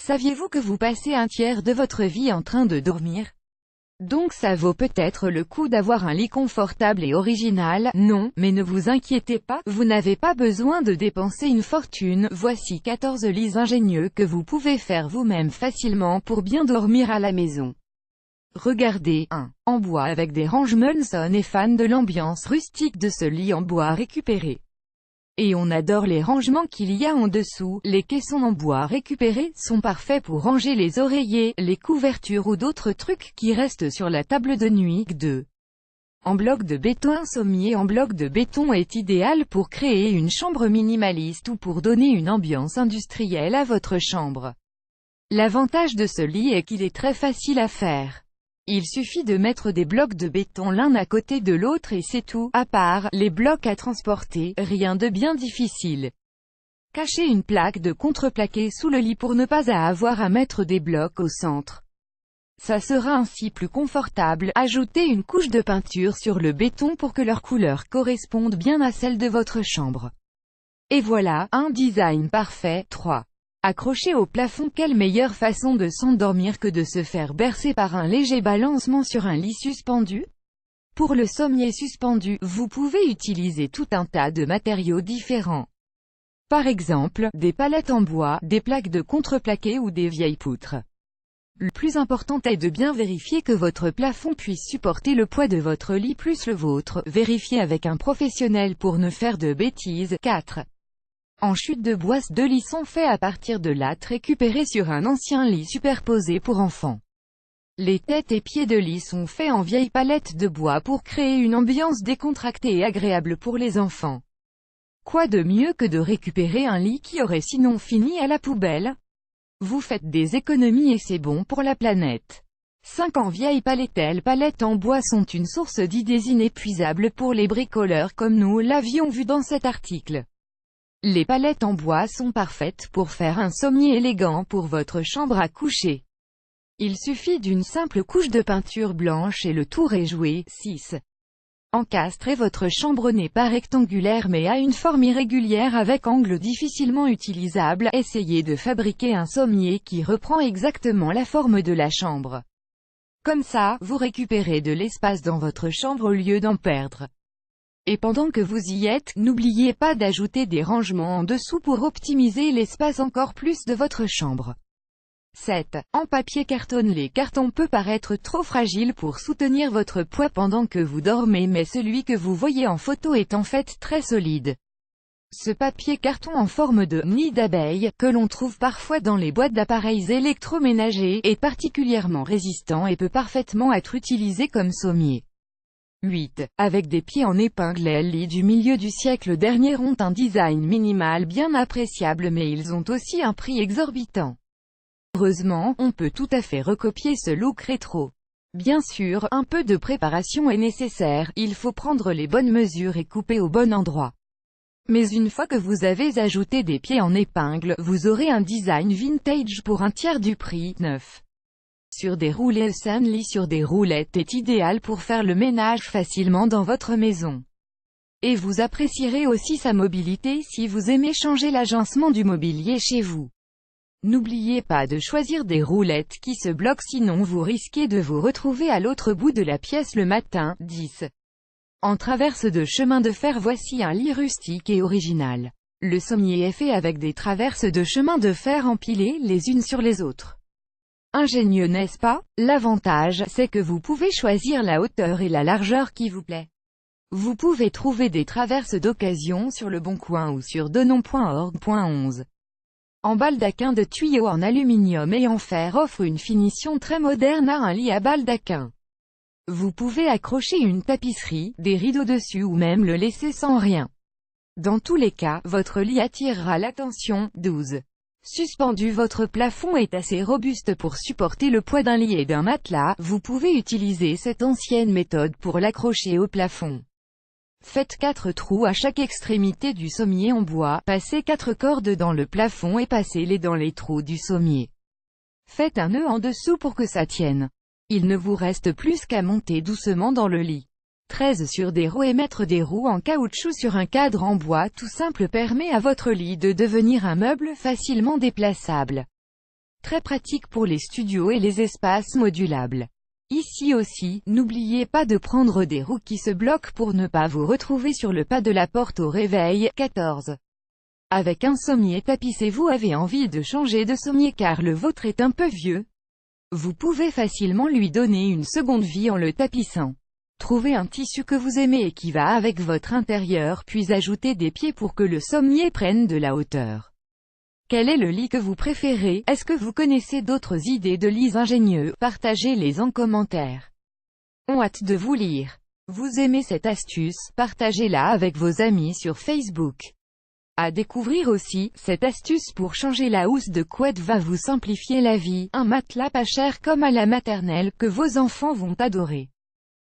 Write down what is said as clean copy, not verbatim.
Saviez-vous que vous passez un tiers de votre vie en train de dormir? Donc ça vaut peut-être le coup d'avoir un lit confortable et original? Non, mais ne vous inquiétez pas, vous n'avez pas besoin de dépenser une fortune. Voici 14 lits ingénieux que vous pouvez faire vous-même facilement pour bien dormir à la maison. Regardez, 1. En bois avec des rangements. On est fan de l'ambiance rustique de ce lit en bois récupéré. Et on adore les rangements qu'il y a en dessous. Les caissons en bois récupéré sont parfaits pour ranger les oreillers, les couvertures ou d'autres trucs qui restent sur la table de nuit. 2. En bloc de béton. Un sommier en bloc de béton est idéal pour créer une chambre minimaliste ou pour donner une ambiance industrielle à votre chambre. L'avantage de ce lit est qu'il est très facile à faire. Il suffit de mettre des blocs de béton l'un à côté de l'autre et c'est tout, à part les blocs à transporter, rien de bien difficile. Cachez une plaque de contreplaqué sous le lit pour ne pas avoir à mettre des blocs au centre. Ça sera ainsi plus confortable. Ajoutez une couche de peinture sur le béton pour que leur couleur corresponde bien à celle de votre chambre. Et voilà, un design parfait. 3. Accroché au plafond. Quelle meilleure façon de s'endormir que de se faire bercer par un léger balancement sur un lit suspendu? Pour le sommier suspendu, vous pouvez utiliser tout un tas de matériaux différents. Par exemple, des palettes en bois, des plaques de contreplaqué ou des vieilles poutres. Le plus important est de bien vérifier que votre plafond puisse supporter le poids de votre lit plus le vôtre. Vérifiez avec un professionnel pour ne faire de bêtises. 4. En chute de bois. 2 lits sont faits à partir de lattes récupérées sur un ancien lit superposé pour enfants. Les têtes et pieds de lit sont faits en vieilles palettes de bois pour créer une ambiance décontractée et agréable pour les enfants. Quoi de mieux que de récupérer un lit qui aurait sinon fini à la poubelle? Vous faites des économies et c'est bon pour la planète. 5 en vieilles palettes. Les palettes en bois sont une source d'idées inépuisables pour les bricoleurs comme nous l'avions vu dans cet article. Les palettes en bois sont parfaites pour faire un sommier élégant pour votre chambre à coucher. Il suffit d'une simple couche de peinture blanche et le tour est joué. 6. Encastrez. Votre chambre n'est pas rectangulaire mais a une forme irrégulière avec angle difficilement utilisable. Essayez de fabriquer un sommier qui reprend exactement la forme de la chambre. Comme ça, vous récupérez de l'espace dans votre chambre au lieu d'en perdre. Et pendant que vous y êtes, n'oubliez pas d'ajouter des rangements en dessous pour optimiser l'espace encore plus de votre chambre. 7. En papier carton. Les cartons peuvent paraître trop fragiles pour soutenir votre poids pendant que vous dormez mais celui que vous voyez en photo est en fait très solide. Ce papier carton en forme de nid d'abeille, que l'on trouve parfois dans les boîtes d'appareils électroménagers, est particulièrement résistant et peut parfaitement être utilisé comme sommier. 8. Avec des pieds en épingle. Les lits du milieu du siècle dernier ont un design minimal bien appréciable mais ils ont aussi un prix exorbitant. Heureusement, on peut tout à fait recopier ce look rétro. Bien sûr, un peu de préparation est nécessaire, il faut prendre les bonnes mesures et couper au bon endroit. Mais une fois que vous avez ajouté des pieds en épingle, vous aurez un design vintage pour un tiers du prix. 9. Sur des roulettes. Un lit sur des roulettes est idéal pour faire le ménage facilement dans votre maison. Et vous apprécierez aussi sa mobilité si vous aimez changer l'agencement du mobilier chez vous. N'oubliez pas de choisir des roulettes qui se bloquent sinon vous risquez de vous retrouver à l'autre bout de la pièce le matin. 10. En traverse de chemin de fer. Voici un lit rustique et original. Le sommier est fait avec des traverses de chemin de fer empilées les unes sur les autres. Ingénieux, n'est-ce pas? L'avantage, c'est que vous pouvez choisir la hauteur et la largeur qui vous plaît. Vous pouvez trouver des traverses d'occasion sur Le Bon Coin ou sur denon.org. 11. En baldaquin de tuyaux en aluminium et en fer offre une finition très moderne à un lit à baldaquin. Vous pouvez accrocher une tapisserie, des rideaux dessus ou même le laisser sans rien. Dans tous les cas, votre lit attirera l'attention. 12. Suspendu. Votre plafond est assez robuste pour supporter le poids d'un lit et d'un matelas. Vous pouvez utiliser cette ancienne méthode pour l'accrocher au plafond. Faites 4 trous à chaque extrémité du sommier en bois, passez 4 cordes dans le plafond et passez-les dans les trous du sommier. Faites un nœud en dessous pour que ça tienne. Il ne vous reste plus qu'à monter doucement dans le lit. 13 sur des roues. Et mettre des roues en caoutchouc sur un cadre en bois tout simple permet à votre lit de devenir un meuble facilement déplaçable. Très pratique pour les studios et les espaces modulables. Ici aussi, n'oubliez pas de prendre des roues qui se bloquent pour ne pas vous retrouver sur le pas de la porte au réveil. 14. Avec un sommier tapissé, vous avez envie de changer de sommier car le vôtre est un peu vieux. Vous pouvez facilement lui donner une seconde vie en le tapissant. Trouvez un tissu que vous aimez et qui va avec votre intérieur, puis ajoutez des pieds pour que le sommier prenne de la hauteur. Quel est le lit que vous préférez? Est-ce que vous connaissez d'autres idées de lits ingénieux? Partagez-les en commentaire. On a hâte de vous lire. Vous aimez cette astuce? Partagez-la avec vos amis sur Facebook. À découvrir aussi, cette astuce pour changer la housse de couette va vous simplifier la vie, un matelas pas cher comme à la maternelle, que vos enfants vont adorer.